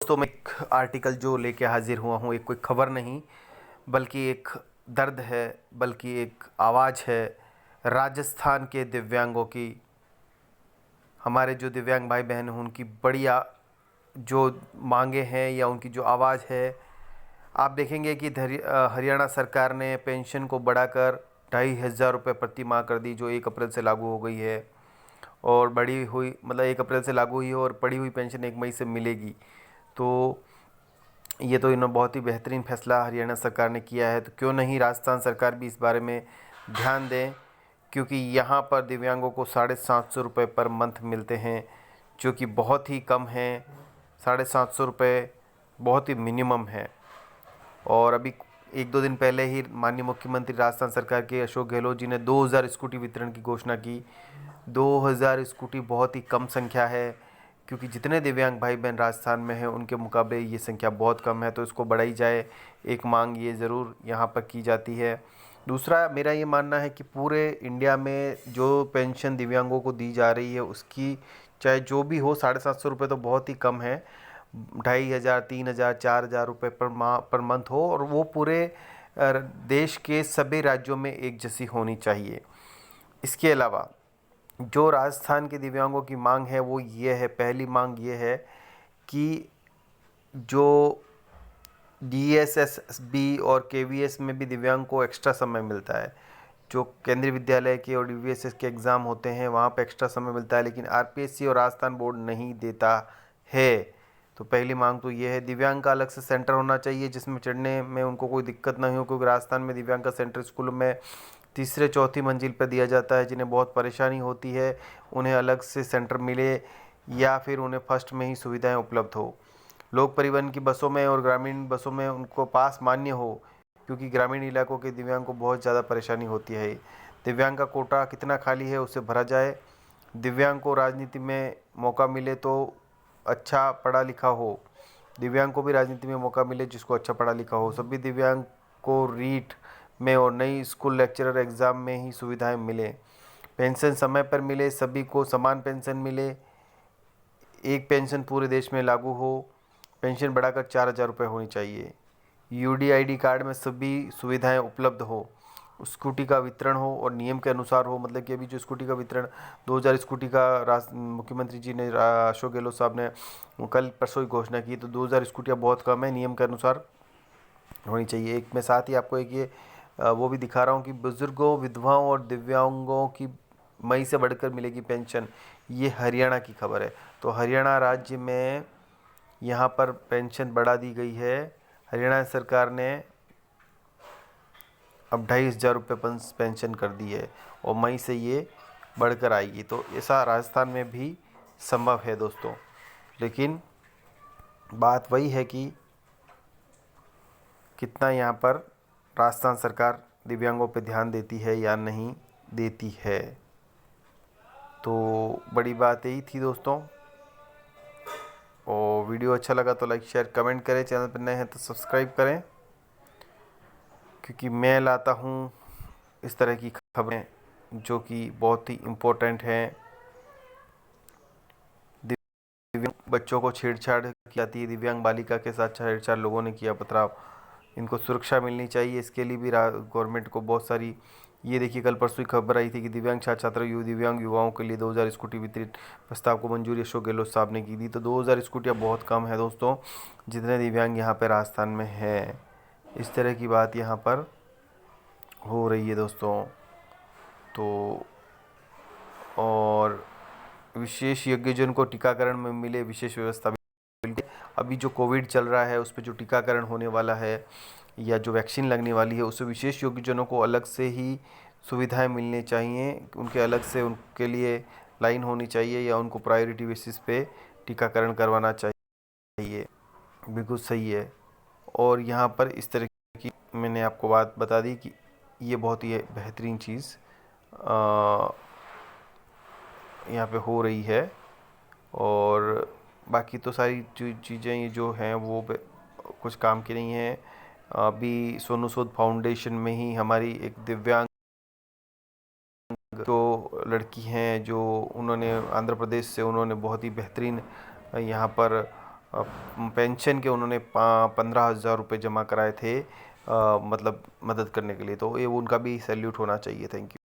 दोस्तों, मैं एक आर्टिकल जो लेके हाजिर हुआ हूँ, एक कोई खबर नहीं बल्कि एक दर्द है, बल्कि एक आवाज़ है राजस्थान के दिव्यांगों की। हमारे जो दिव्यांग भाई बहन हैं उनकी बढ़िया जो मांगे हैं या उनकी जो आवाज़ है। आप देखेंगे कि हरियाणा सरकार ने पेंशन को बढ़ाकर 2,500 रुपये प्रति माह कर दी, जो 1 अप्रैल से लागू हो गई है। और बढ़ी हुई मतलब 1 अप्रैल से लागू हुई है और बढ़ी हुई पेंशन 1 मई से मिलेगी। तो ये तो इन्होंने बहुत ही बेहतरीन फैसला हरियाणा सरकार ने किया है, तो क्यों नहीं राजस्थान सरकार भी इस बारे में ध्यान दें, क्योंकि यहाँ पर दिव्यांगों को 750 रुपये पर मंथ मिलते हैं, जो कि बहुत ही कम हैं। 750 रुपये बहुत ही मिनिमम है। और अभी 1-2 दिन पहले ही माननीय मुख्यमंत्री राजस्थान सरकार के अशोक गहलोत जी ने 2,000 स्कूटी वितरण की घोषणा की। 2,000 स्कूटी बहुत ही कम संख्या है, क्योंकि जितने दिव्यांग भाई बहन राजस्थान में हैं उनके मुकाबले ये संख्या बहुत कम है, तो इसको बढ़ाई जाए। एक मांग ये ज़रूर यहाँ पर की जाती है। दूसरा, मेरा ये मानना है कि पूरे इंडिया में जो पेंशन दिव्यांगों को दी जा रही है उसकी चाहे जो भी हो, 750 रुपये तो बहुत ही कम है। 2,500, 3,000, 4,000 रुपये पर माह पर मंथ हो, और वो पूरे देश के सभी राज्यों में एक जैसी होनी चाहिए। इसके अलावा जो राजस्थान के दिव्यांगों की मांग है वो ये है, पहली मांग ये है कि जो DSSB और KVS में भी दिव्यांग को एक्स्ट्रा समय मिलता है। जो केंद्रीय विद्यालय के और DVSS के एग्ज़ाम होते हैं वहाँ पे एक्स्ट्रा समय मिलता है, लेकिन RPSC और राजस्थान बोर्ड नहीं देता है। तो पहली मांग तो ये है। दिव्यांग का अलग से सेंटर होना चाहिए जिसमें चढ़ने में उनको कोई दिक्कत नहीं हो, क्योंकि राजस्थान में दिव्यांग का सेंटर स्कूलों में तीसरे चौथी मंजिल पर दिया जाता है। जिन्हें बहुत परेशानी होती है उन्हें अलग से सेंटर मिले, या फिर उन्हें फर्स्ट में ही सुविधाएं उपलब्ध हो। लोक परिवहन की बसों में और ग्रामीण बसों में उनको पास मान्य हो, क्योंकि ग्रामीण इलाकों के दिव्यांग को बहुत ज़्यादा परेशानी होती है। दिव्यांग का कोटा कितना खाली है उसे भरा जाए। दिव्यांग को राजनीति में मौका मिले तो अच्छा पढ़ा लिखा हो। दिव्यांग को भी राजनीति में मौका मिले जिसको अच्छा पढ़ा लिखा हो। सभी दिव्यांग को रीट में और नई स्कूल लेक्चरर एग्ज़ाम में ही सुविधाएं मिलें। पेंशन समय पर मिले, सभी को समान पेंशन मिले, एक पेंशन पूरे देश में लागू हो। पेंशन बढ़ाकर 4,000 रुपये होनी चाहिए। UDID कार्ड में सभी सुविधाएं उपलब्ध हो। स्कूटी का वितरण हो और नियम के अनुसार हो। मतलब कि अभी जो स्कूटी का वितरण 2,000 स्कूटी का मुख्यमंत्री जी ने, अशोक गहलोत साहब ने कल परसों ही घोषणा की, तो 2,000 स्कूटियाँ बहुत कम है, नियम के अनुसार होनी चाहिए। एक मैं साथ ही आपको एक ये वो भी दिखा रहा हूँ कि बुज़ुर्गों, विधवाओं और दिव्यांगों की मई से बढ़कर मिलेगी पेंशन। ये हरियाणा की खबर है। तो हरियाणा राज्य में यहाँ पर पेंशन बढ़ा दी गई है। हरियाणा सरकार ने अब 2,500 रुपये पेंशन कर दी है और मई से ये बढ़कर आएगी। तो ऐसा राजस्थान में भी संभव है दोस्तों। लेकिन बात वही है कि कितना यहाँ पर राजस्थान सरकार दिव्यांगों पे ध्यान देती है या नहीं देती है। तो बड़ी बात यही थी दोस्तों। और वीडियो अच्छा लगा तो लाइक शेयर कमेंट करें। चैनल पर नए हैं तो सब्सक्राइब करें, क्योंकि मैं लाता हूँ इस तरह की खबरें जो कि बहुत ही इम्पोर्टेंट हैं। दिव्यांग बच्चों को छेड़छाड़ की जाती है, दिव्यांग बालिका के साथ छेड़छाड़ लोगों ने किया पथराव। इनको सुरक्षा मिलनी चाहिए, इसके लिए भी गवर्नमेंट को बहुत सारी, ये देखिए कल परसों ही खबर आई थी कि दिव्यांग छात्र छात्रा दिव्यांग युवाओं के लिए 2,000 स्कूटी वितरित प्रस्ताव को मंजूरी अशोक गहलोत साहब ने की थी। तो 2,000 स्कूटियाँ बहुत कम है दोस्तों, जितने दिव्यांग यहाँ पर राजस्थान में है। इस तरह की बात यहाँ पर हो रही है दोस्तों। तो और विशेष योग्यजन को टीकाकरण में मिले विशेष व्यवस्था। अभी जो कोविड चल रहा है उस पर जो टीकाकरण होने वाला है या जो वैक्सीन लगने वाली है, उससे विशेष योग्यजनों को अलग से ही सुविधाएं मिलनी चाहिए। उनके अलग से उनके लिए लाइन होनी चाहिए, या उनको प्रायोरिटी बेसिस पे टीकाकरण करवाना चाहिए। बिल्कुल सही है। और यहाँ पर इस तरह की मैंने आपको बात बता दी कि ये बहुत ही बेहतरीन चीज़ यहाँ पे हो रही है। और बाकी तो सारी चीज़ें ये जो हैं वो कुछ काम की नहीं है। अभी सोनू सूद फाउंडेशन में ही हमारी एक दिव्यांग जो लड़की हैं, जो उन्होंने आंध्र प्रदेश से, उन्होंने बहुत ही बेहतरीन यहाँ पर पेंशन के उन्होंने 15,000 रुपये जमा कराए थे, मतलब मदद करने के लिए। तो ये उनका भी सैल्यूट होना चाहिए। Thank you.